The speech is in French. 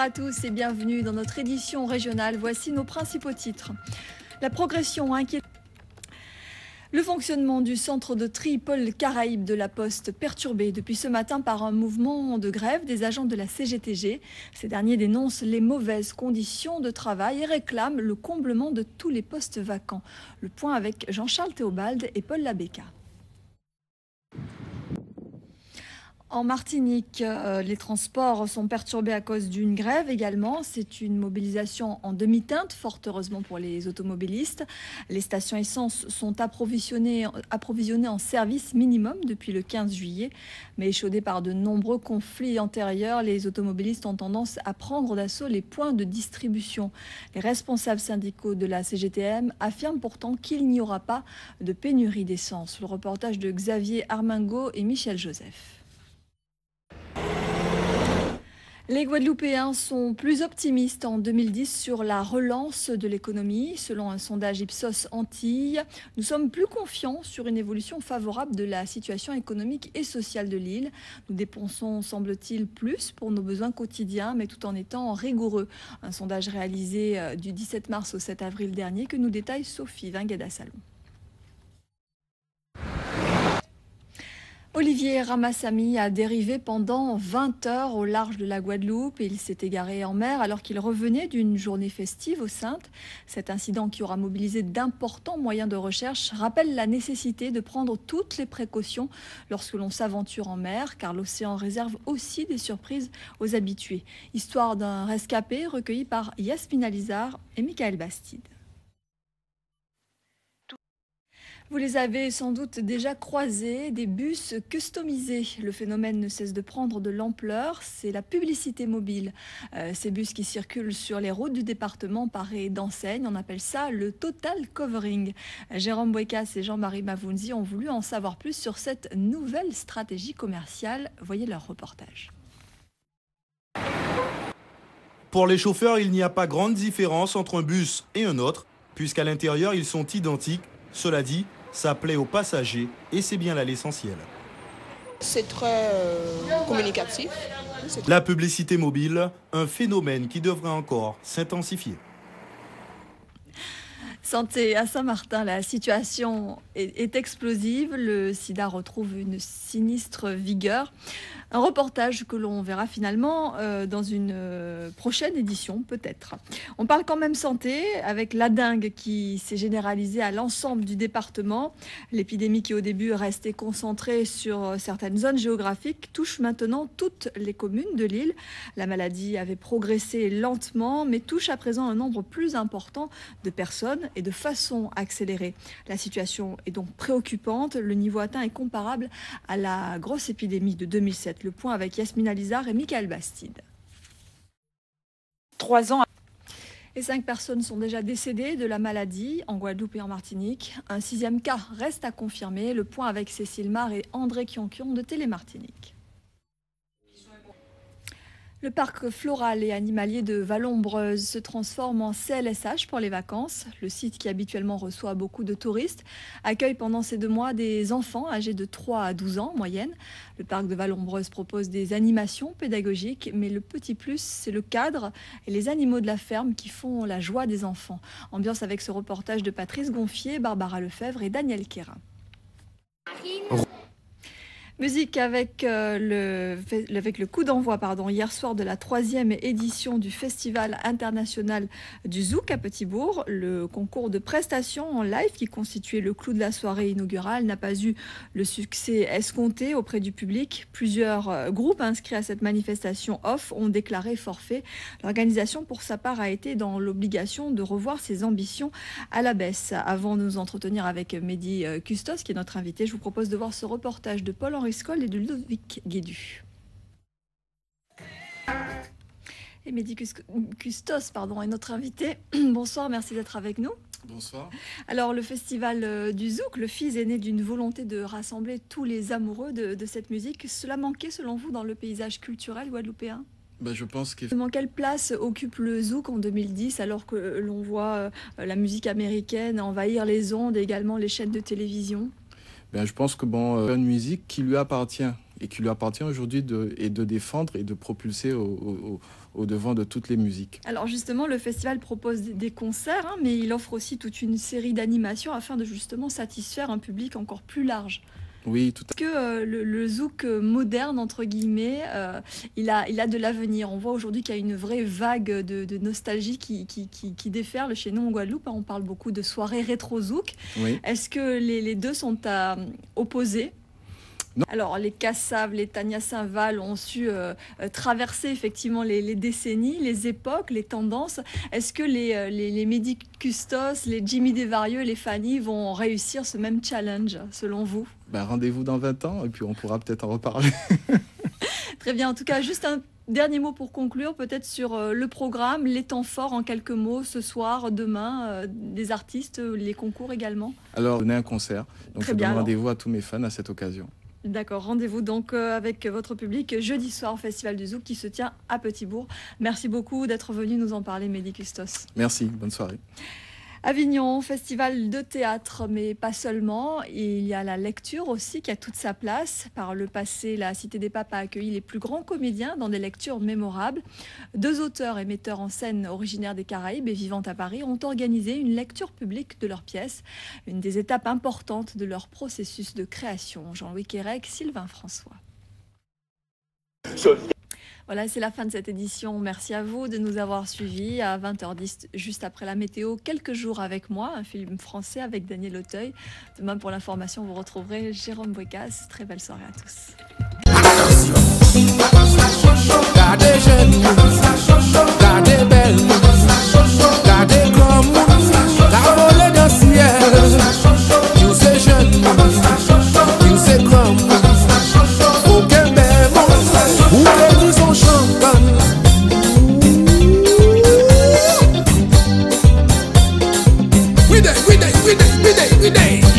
à tous et bienvenue dans notre édition régionale. Voici nos principaux titres. La progression inquiétante. Le fonctionnement du centre de tri Paul Caraïbes de la Poste perturbé depuis ce matin par un mouvement de grève des agents de la CGTG. Ces derniers dénoncent les mauvaises conditions de travail et réclament le comblement de tous les postes vacants. Le point avec Jean-Charles Théobald et Paul Labéca. En Martinique, les transports sont perturbés à cause d'une grève également. C'est une mobilisation en demi-teinte, fort heureusement pour les automobilistes. Les stations essence sont approvisionnées en service minimum depuis le 15 juillet. Mais échaudés par de nombreux conflits antérieurs, les automobilistes ont tendance à prendre d'assaut les points de distribution. Les responsables syndicaux de la CGTM affirment pourtant qu'il n'y aura pas de pénurie d'essence. Le reportage de Xavier Armingo et Michel Joseph. Les Guadeloupéens sont plus optimistes en 2010 sur la relance de l'économie. Selon un sondage Ipsos Antilles, nous sommes plus confiants sur une évolution favorable de la situation économique et sociale de l'île. Nous dépensons, semble-t-il, plus pour nos besoins quotidiens, mais tout en étant rigoureux. Un sondage réalisé du 17 mars au 7 avril dernier que nous détaille Sophie Vingueda-Salon. Olivier Ramassamy a dérivé pendant 20 heures au large de la Guadeloupe et il s'est égaré en mer alors qu'il revenait d'une journée festive aux Saintes. Cet incident qui aura mobilisé d'importants moyens de recherche rappelle la nécessité de prendre toutes les précautions lorsque l'on s'aventure en mer car l'océan réserve aussi des surprises aux habitués. Histoire d'un rescapé recueilli par Yasmina Lizard et Michael Bastide. Vous les avez sans doute déjà croisés, des bus customisés. Le phénomène ne cesse de prendre de l'ampleur, c'est la publicité mobile. Ces bus qui circulent sur les routes du département parés d'enseignes, on appelle ça le total covering. Jérôme Bouékas et Jean-Marie Mavounzi ont voulu en savoir plus sur cette nouvelle stratégie commerciale. Voyez leur reportage. Pour les chauffeurs, il n'y a pas grande différence entre un bus et un autre, puisqu'à l'intérieur, ils sont identiques. Cela dit, ça plaît aux passagers et c'est bien là l'essentiel. C'est très communicatif. La publicité mobile, un phénomène qui devrait encore s'intensifier. Santé à Saint-Martin, la situation est explosive. Le sida retrouve une sinistre vigueur. Un reportage que l'on verra finalement dans une prochaine édition, peut-être. On parle quand même santé avec la dengue qui s'est généralisée à l'ensemble du département. L'épidémie qui au début restait concentrée sur certaines zones géographiques touche maintenant toutes les communes de l'île. La maladie avait progressé lentement mais touche à présent un nombre plus important de personnes et de façon accélérée. La situation est donc préoccupante. Le niveau atteint est comparable à la grosse épidémie de 2007. Le point avec Yasmina Lizard et Michael Bastide. 3 ans. Et 5 personnes sont déjà décédées de la maladie en Guadeloupe et en Martinique. Un 6e cas reste à confirmer. Le point avec Cécile Mar et André Kionkion de Télémartinique. Le parc floral et animalier de Vallombreuse se transforme en CLSH pour les vacances. Le site qui habituellement reçoit beaucoup de touristes accueille pendant ces 2 mois des enfants âgés de 3 à 12 ans en moyenne. Le parc de Vallombreuse propose des animations pédagogiques, mais le petit plus, c'est le cadre et les animaux de la ferme qui font la joie des enfants. Ambiance avec ce reportage de Patrice Gonfier, Barbara Lefebvre et Daniel Kera. Musique avec le coup d'envoi hier soir de la 3e édition du Festival international du Zouk à Petit-Bourg. Le concours de prestations en live qui constituait le clou de la soirée inaugurale n'a pas eu le succès escompté auprès du public. Plusieurs groupes inscrits à cette manifestation off ont déclaré forfait. L'organisation pour sa part a été dans l'obligation de revoir ses ambitions à la baisse. Avant de nous entretenir avec Mehdi Custos qui est notre invité, je vous propose de voir ce reportage de Paul-Henri Skoll et de Ludovic Guédu. Et Mehdi Custos est notre invité. Bonsoir, merci d'être avec nous. Bonsoir. Alors le festival du Zouk, le FIZ, est né d'une volonté de rassembler tous les amoureux de cette musique. Cela manquait selon vous dans le paysage culturel guadeloupéen ? Je pense que... Quelle place occupe le Zouk en 2010 alors que l'on voit la musique américaine envahir les ondes et également les chaînes de télévision ? Je pense que une musique qui lui appartient et qui lui appartient aujourd'hui de défendre et de propulser au au-devant de toutes les musiques. Alors justement, le festival propose des concerts, hein, mais il offre aussi toute une série d'animations afin de justement satisfaire un public encore plus large. Oui, tout à fait. Que le zouk moderne, entre guillemets, il a de l'avenir. On voit aujourd'hui qu'il y a une vraie vague de nostalgie qui déferle chez nous en Guadeloupe. On parle beaucoup de soirées rétro-zouk. Oui. Est-ce que les deux sont à opposer ? Non. Alors, les Kassav, les Tania Saint-Val ont su traverser effectivement les décennies, les époques, les tendances. Est-ce que les Mehdi Custos, les Jimmy Desvarieux, les Fanny vont réussir ce même challenge, selon vous ? Ben, rendez-vous dans 20 ans et puis on pourra peut-être en reparler. Très bien. En tout cas, juste un dernier mot pour conclure, peut-être sur le programme, les temps forts en quelques mots, ce soir, demain, des artistes, les concours également. Alors, donnez un concert. Donc, Très je bien, donne rendez-vous à tous mes fans à cette occasion. D'accord, rendez-vous donc avec votre public jeudi soir au Festival du Zouk qui se tient à Petit-Bourg. Merci beaucoup d'être venu nous en parler, Mehdi Custos. Merci, bonne soirée. Avignon, festival de théâtre, mais pas seulement. Il y a la lecture aussi qui a toute sa place. Par le passé, la Cité des Papes a accueilli les plus grands comédiens dans des lectures mémorables. 2 auteurs et metteurs en scène originaires des Caraïbes et vivant à Paris ont organisé une lecture publique de leurs pièces, une des étapes importantes de leur processus de création. Jean-Louis Quérec, Sylvain François. Voilà, c'est la fin de cette édition. Merci à vous de nous avoir suivis. À 20h10, juste après la météo, quelques jours avec moi, un film français avec Daniel Auteuil. Demain, pour l'information, vous retrouverez Jérôme Bouécasse. Très belle soirée à tous. Gardez jeune, gardez belle, gardez comme la volée d'un ciel. Nous c'est jeune, nous c'est comme aucun bel où les sont champagne. We day.